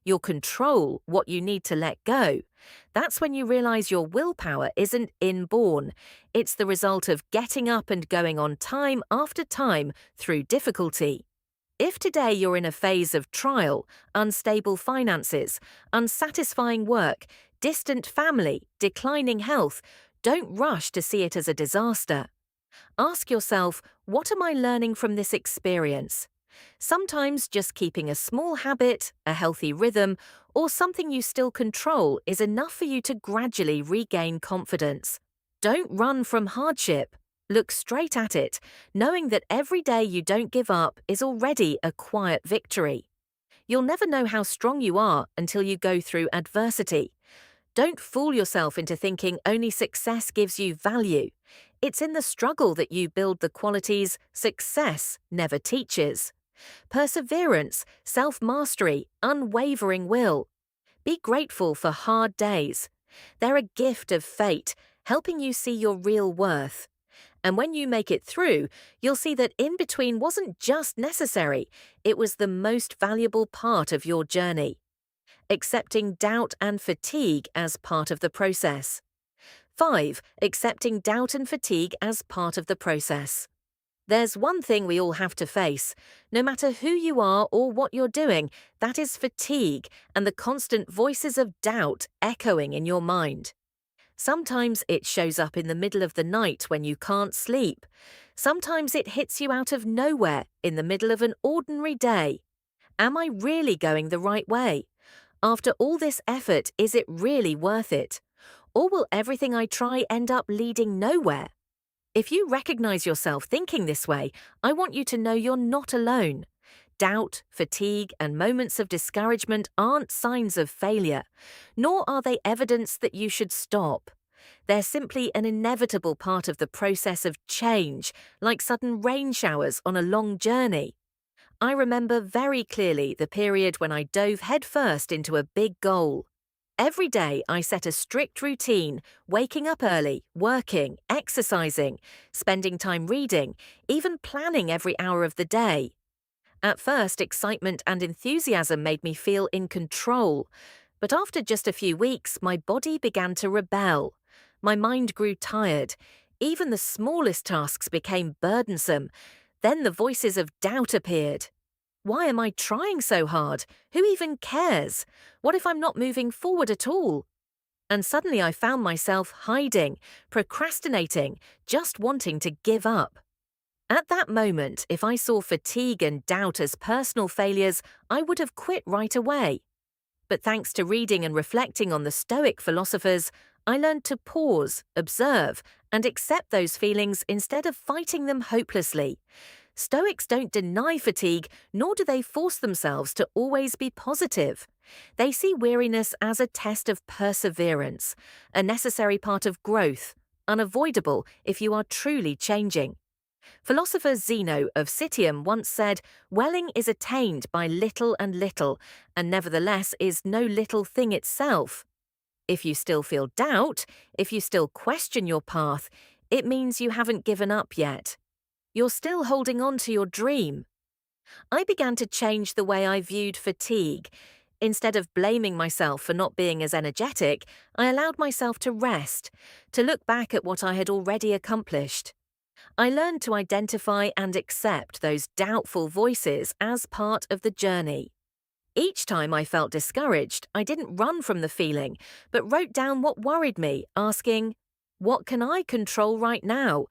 You'll control what you need to let go. That's when you realize your willpower isn't inborn. It's the result of getting up and going on time after time through difficulty. If today you're in a phase of trial, unstable finances, unsatisfying work, distant family, declining health, don't rush to see it as a disaster. Ask yourself, what am I learning from this experience? Sometimes just keeping a small habit, a healthy rhythm, or something you still control is enough for you to gradually regain confidence. Don't run from hardship. Look straight at it, knowing that every day you don't give up is already a quiet victory. You'll never know how strong you are until you go through adversity. Don't fool yourself into thinking only success gives you value. It's in the struggle that you build the qualities success never teaches. Perseverance, self-mastery, unwavering will. Be grateful for hard days. They're a gift of fate, helping you see your real worth. And when you make it through, you'll see that in between wasn't just necessary, it was the most valuable part of your journey. Accepting doubt and fatigue as part of the process. 5. Accepting doubt and fatigue as part of the process. There's one thing we all have to face. No matter who you are or what you're doing, that is fatigue and the constant voices of doubt echoing in your mind. Sometimes it shows up in the middle of the night when you can't sleep. Sometimes it hits you out of nowhere in the middle of an ordinary day. Am I really going the right way? After all this effort, is it really worth it? Or will everything I try end up leading nowhere? If you recognize yourself thinking this way, I want you to know you're not alone. Doubt, fatigue, and moments of discouragement aren't signs of failure, nor are they evidence that you should stop. They're simply an inevitable part of the process of change, like sudden rain showers on a long journey. I remember very clearly the period when I dove headfirst into a big goal. Every day I set a strict routine, waking up early, working, exercising, spending time reading, even planning every hour of the day. At first, excitement and enthusiasm made me feel in control, but after just a few weeks, my body began to rebel. My mind grew tired. Even the smallest tasks became burdensome. Then the voices of doubt appeared. Why am I trying so hard? Who even cares? What if I'm not moving forward at all? And suddenly I found myself hiding, procrastinating, just wanting to give up. At that moment, if I saw fatigue and doubt as personal failures, I would have quit right away. But thanks to reading and reflecting on the Stoic philosophers, I learned to pause, observe, and accept those feelings instead of fighting them hopelessly. Stoics don't deny fatigue, nor do they force themselves to always be positive. They see weariness as a test of perseverance, a necessary part of growth, unavoidable if you are truly changing. Philosopher Zeno of Citium once said, "Welling is attained by little and little, and nevertheless is no little thing itself." If you still feel doubt, if you still question your path, it means you haven't given up yet. You're still holding on to your dream. I began to change the way I viewed fatigue. Instead of blaming myself for not being as energetic, I allowed myself to rest, to look back at what I had already accomplished. I learned to identify and accept those doubtful voices as part of the journey. Each time I felt discouraged, I didn't run from the feeling, but wrote down what worried me, asking, "What can I control right now?"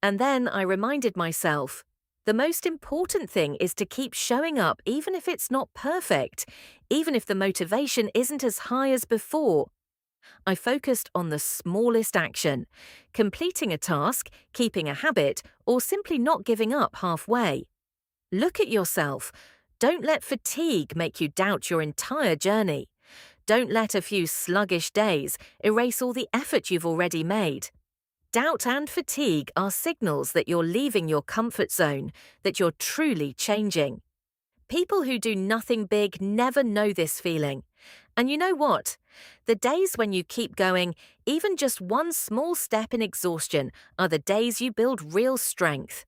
And then I reminded myself, the most important thing is to keep showing up even if it's not perfect, even if the motivation isn't as high as before. I focused on the smallest action, completing a task, keeping a habit, or simply not giving up halfway. Look at yourself. Don't let fatigue make you doubt your entire journey. Don't let a few sluggish days erase all the effort you've already made. Doubt and fatigue are signals that you're leaving your comfort zone, that you're truly changing. People who do nothing big never know this feeling. And you know what? The days when you keep going, even just one small step in exhaustion, are the days you build real strength.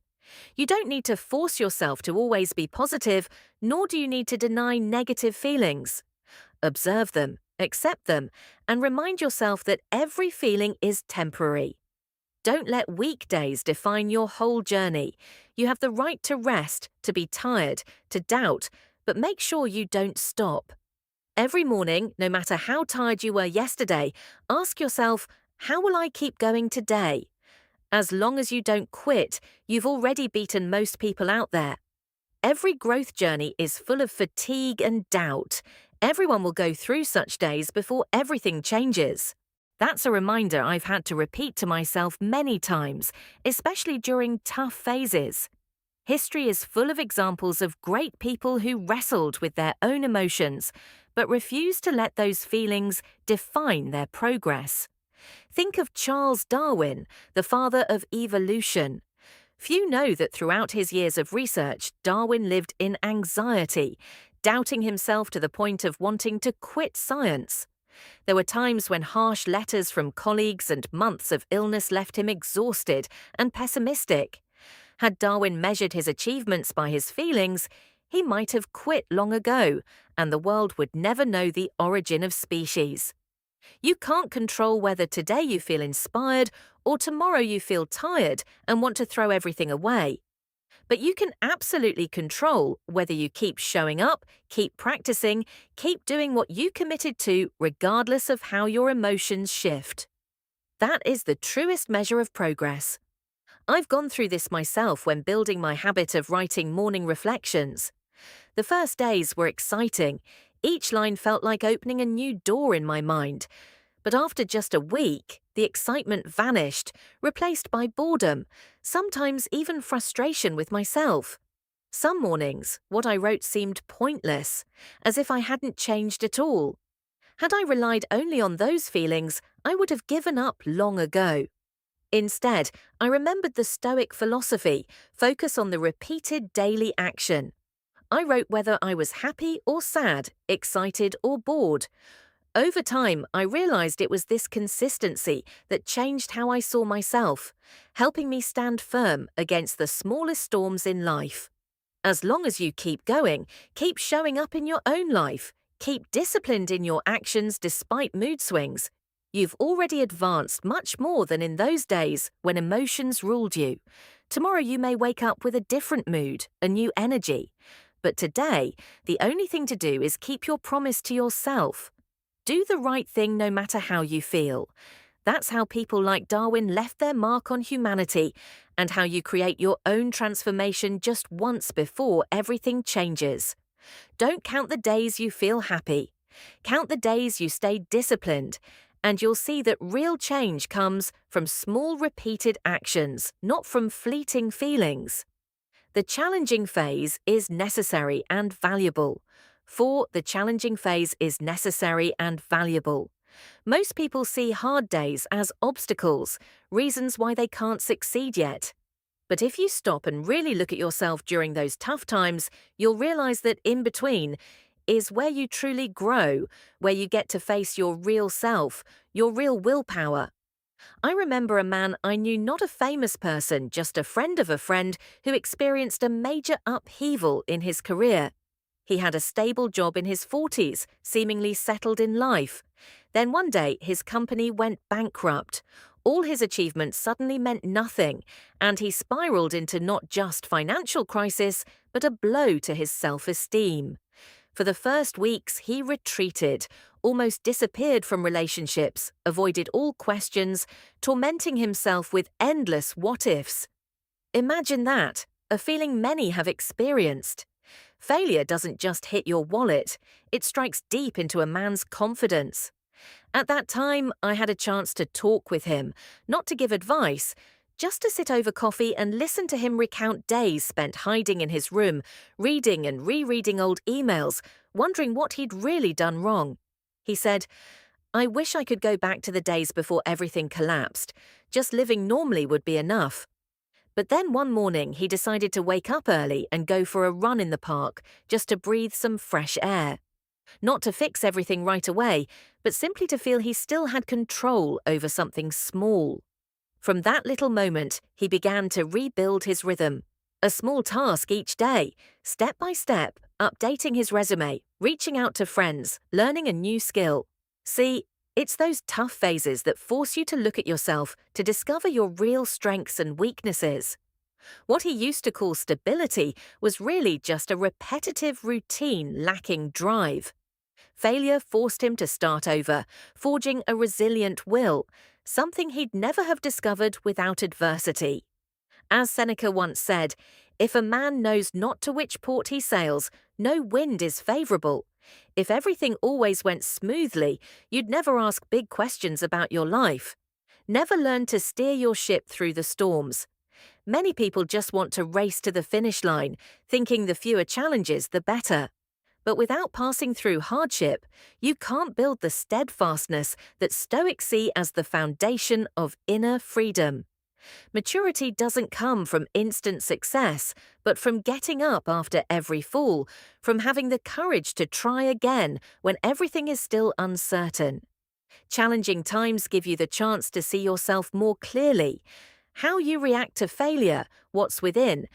You don't need to force yourself to always be positive, nor do you need to deny negative feelings. Observe them, accept them, and remind yourself that every feeling is temporary. Don't let weekdays define your whole journey. You have the right to rest, to be tired, to doubt, but make sure you don't stop. Every morning, no matter how tired you were yesterday, ask yourself, how will I keep going today? As long as you don't quit, you've already beaten most people out there. Every growth journey is full of fatigue and doubt. Everyone will go through such days before everything changes. That's a reminder I've had to repeat to myself many times, especially during tough phases. History is full of examples of great people who wrestled with their own emotions, but refused to let those feelings define their progress. Think of Charles Darwin, the father of evolution. Few know that throughout his years of research, Darwin lived in anxiety, doubting himself to the point of wanting to quit science. There were times when harsh letters from colleagues and months of illness left him exhausted and pessimistic. Had Darwin measured his achievements by his feelings, he might have quit long ago, and the world would never know the origin of species. You can't control whether today you feel inspired or tomorrow you feel tired and want to throw everything away. But you can absolutely control whether you keep showing up, keep practicing, keep doing what you committed to, regardless of how your emotions shift. That is the truest measure of progress. I've gone through this myself when building my habit of writing morning reflections. The first days were exciting. Each line felt like opening a new door in my mind. But after just a week, the excitement vanished, replaced by boredom, sometimes even frustration with myself. Some mornings, what I wrote seemed pointless, as if I hadn't changed at all. Had I relied only on those feelings, I would have given up long ago. Instead, I remembered the Stoic philosophy, focus on the repeated daily action. I wrote whether I was happy or sad, excited or bored. Over time, I realized it was this consistency that changed how I saw myself, helping me stand firm against the smallest storms in life. As long as you keep going, keep showing up in your own life, keep disciplined in your actions despite mood swings, you've already advanced much more than in those days when emotions ruled you. Tomorrow you may wake up with a different mood, a new energy. But today, the only thing to do is keep your promise to yourself. Do the right thing no matter how you feel. That's how people like Darwin left their mark on humanity, and how you create your own transformation just once before everything changes. Don't count the days you feel happy. Count the days you stay disciplined, and you'll see that real change comes from small repeated actions, not from fleeting feelings. The challenging phase is necessary and valuable. The challenging phase is necessary and valuable. Most people see hard days as obstacles, reasons why they can't succeed yet. But if you stop and really look at yourself during those tough times, you'll realize that in between is where you truly grow, where you get to face your real self, your real willpower. I remember a man I knew, not a famous person, just a friend of a friend, who experienced a major upheaval in his career. He had a stable job in his 40s, seemingly settled in life. Then one day, his company went bankrupt. All his achievements suddenly meant nothing, and he spiraled into not just financial crisis, but a blow to his self-esteem. For the first weeks, he retreated, almost disappeared from relationships, avoided all questions, tormenting himself with endless what-ifs. Imagine that, a feeling many have experienced. Failure doesn't just hit your wallet, it strikes deep into a man's confidence. At that time, I had a chance to talk with him, not to give advice, just to sit over coffee and listen to him recount days spent hiding in his room, reading and rereading old emails, wondering what he'd really done wrong. He said, "I wish I could go back to the days before everything collapsed. Just living normally would be enough." But then one morning he decided to wake up early and go for a run in the park, just to breathe some fresh air. Not to fix everything right away, but simply to feel he still had control over something small. From that little moment, he began to rebuild his rhythm. A small task each day, step by step, updating his resume, reaching out to friends, learning a new skill. See, it's those tough phases that force you to look at yourself to discover your real strengths and weaknesses. What he used to call stability was really just a repetitive routine lacking drive. Failure forced him to start over, forging a resilient will, something he'd never have discovered without adversity. As Seneca once said, if a man knows not to which port he sails, no wind is favorable. If everything always went smoothly, you'd never ask big questions about your life. Never learn to steer your ship through the storms. Many people just want to race to the finish line, thinking the fewer challenges, the better. But without passing through hardship, you can't build the steadfastness that Stoics see as the foundation of inner freedom. Maturity doesn't come from instant success, but from getting up after every fall, from having the courage to try again when everything is still uncertain. Challenging times give you the chance to see yourself more clearly. How you react to failure, what's within,